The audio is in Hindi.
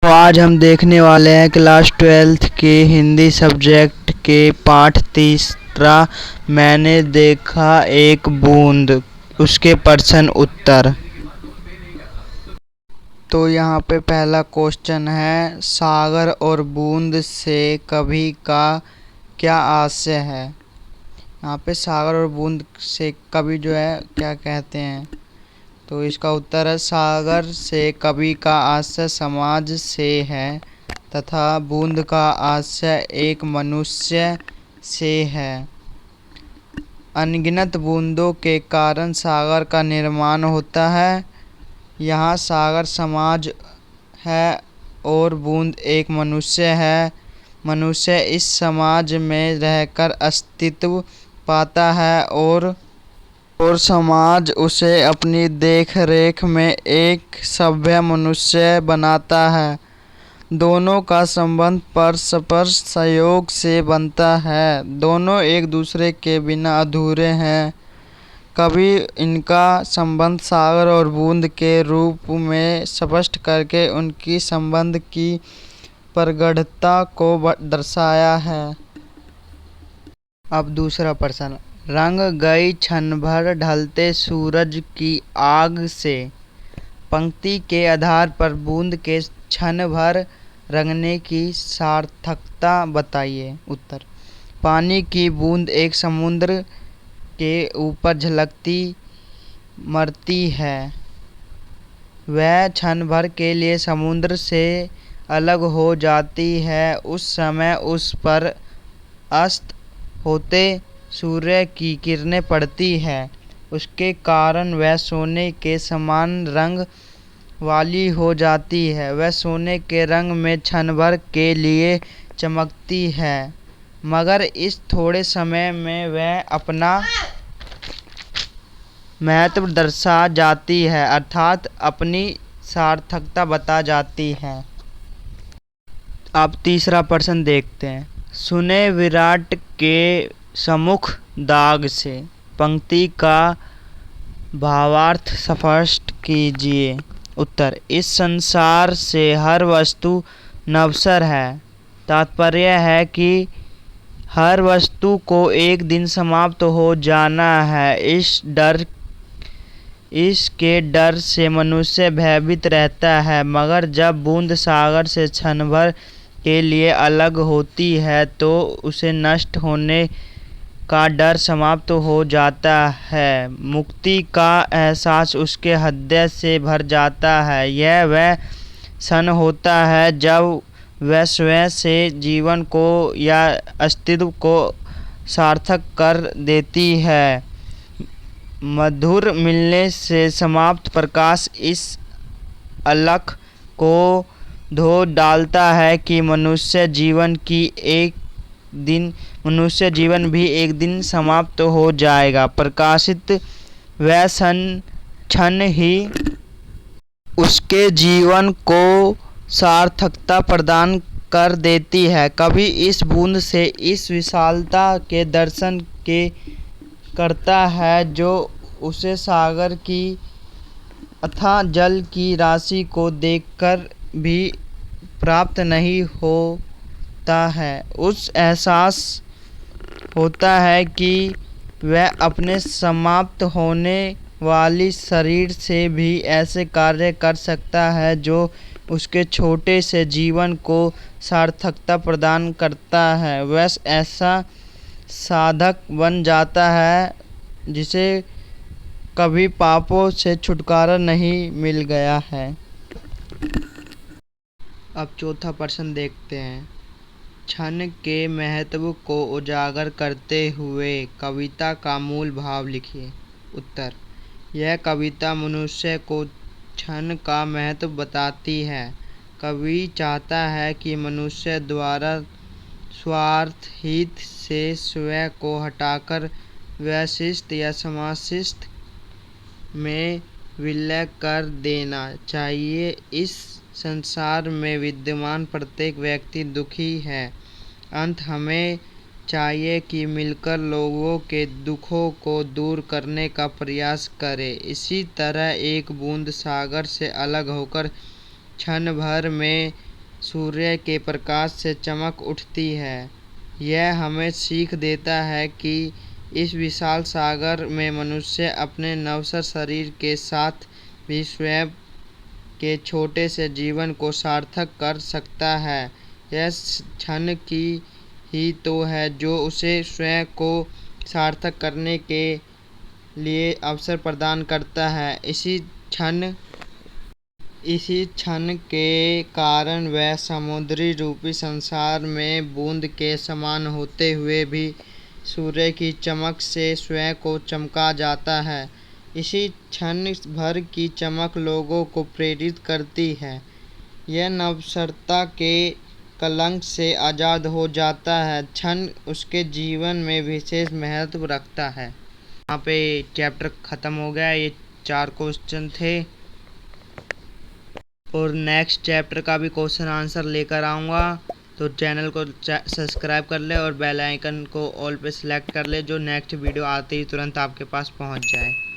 आज हम देखने वाले हैं क्लास 12th के हिंदी सब्जेक्ट के पाठ तीसरा। मैंने देखा एक बूंद, उसके प्रश्न उत्तर। तो यहाँ पे पहला क्वेश्चन है, सागर और बूंद से कवि का क्या आशय है। यहाँ पे सागर और बूंद से कवि जो है क्या कहते हैं, तो इसका उत्तर है सागर से कवि का आशय समाज से है तथा बूंद का आशय एक मनुष्य से है। अनगिनत बूंदों के कारण सागर का निर्माण होता है। यहाँ सागर समाज है और बूंद एक मनुष्य है। मनुष्य इस समाज में रहकर अस्तित्व पाता है और समाज उसे अपनी देखरेख में एक सभ्य मनुष्य बनाता है। दोनों का संबंध परस्पर सहयोग से बनता है। दोनों एक दूसरे के बिना अधूरे हैं। कवि इनका संबंध सागर और बूंद के रूप में स्पष्ट करके उनकी संबंध की प्रगाढ़ता को दर्शाया है। अब दूसरा प्रश्न, रंग गई क्षण भर ढलते सूरज की आग से। पंक्ति के आधार पर बूंद के क्षण भर रंगने की सार्थकता बताइए। उत्तर, पानी की बूंद एक समुद्र के ऊपर झलकती मरती है। वह क्षण भर के लिए समुद्र से अलग हो जाती है। उस समय उस पर अस्त होते सूर्य की किरणें पड़ती है। उसके कारण वह सोने के समान रंग वाली हो जाती है। वह सोने के रंग में क्षण भर के लिए चमकती है, मगर इस थोड़े समय में वह अपना महत्व दर्शा जाती है, अर्थात अपनी सार्थकता बता जाती है। अब तीसरा प्रश्न देखते हैं, सुने विराट के सम्मुख दाग से। पंक्ति का भावार्थ स्पष्ट कीजिए। उत्तर, इस संसार से हर वस्तु नश्वर है। तात्पर्य है कि हर वस्तु को एक दिन समाप्त हो जाना है। इसके डर से मनुष्य भयभीत रहता है, मगर जब बूंद सागर से क्षण भर के लिए अलग होती है तो उसे नष्ट होने का डर समाप्त हो जाता है। मुक्ति का एहसास उसके हृदय से भर जाता है। यह वह क्षण होता है जब वह स्वयं से जीवन को या अस्तित्व को सार्थक कर देती है। मधुर मिलने से समाप्त प्रकाश इस अलख को धो डालता है कि मनुष्य जीवन भी एक दिन समाप्त हो जाएगा। प्रकाशित वह क्षण ही उसके जीवन को सार्थकता प्रदान कर देती है। कवि इस बूंद से इस विशालता के दर्शन करता है जो उसे सागर की अथाह जल की राशि को देखकर भी प्राप्त नहीं होता है। उस एहसास होता है कि वह अपने समाप्त होने वाली शरीर से भी ऐसे कार्य कर सकता है जो उसके छोटे से जीवन को सार्थकता प्रदान करता है। वह ऐसा साधक बन जाता है जिसे कभी पापों से छुटकारा नहीं मिल गया है। अब चौथा प्रश्न देखते हैं, क्षण के महत्व को उजागर करते हुए कविता का मूल भाव लिखिए। उत्तर, यह कविता मनुष्य को क्षण का महत्व बताती है। कवि चाहता है कि मनुष्य द्वारा स्वार्थ हित से स्वयं को हटाकर व्यष्टि या समाशिष्ट में विलय कर देना चाहिए। इस संसार में विद्यमान प्रत्येक व्यक्ति दुखी है। अंत हमें चाहिए कि मिलकर लोगों के दुखों को दूर करने का प्रयास करें। इसी तरह एक बूंद सागर से अलग होकर क्षण भर में सूर्य के प्रकाश से चमक उठती है। यह हमें सीख देता है कि इस विशाल सागर में मनुष्य अपने नश्वर शरीर के साथ भी स्वयं के छोटे से जीवन को सार्थक कर सकता है। यह क्षण की ही तो है जो उसे स्वयं को सार्थक करने के लिए अवसर प्रदान करता है। इसी क्षण के कारण वह समुद्री रूपी संसार में बूंद के समान होते हुए भी सूर्य की चमक से स्वयं को चमका जाता है। इसी क्षण भर की चमक लोगों को प्रेरित करती है। यह नश्वरता के कलंक से आज़ाद हो जाता है। क्षण उसके जीवन में विशेष महत्व रखता है। यहाँ पे चैप्टर ख़त्म हो गया। ये 4 क्वेश्चन थे और नेक्स्ट चैप्टर का भी क्वेश्चन आंसर लेकर आऊँगा। तो चैनल को सब्सक्राइब कर ले और बेल आइकन को ऑल पे सेलेक्ट कर ले, जो नेक्स्ट वीडियो आते ही तुरंत आपके पास पहुँच जाए।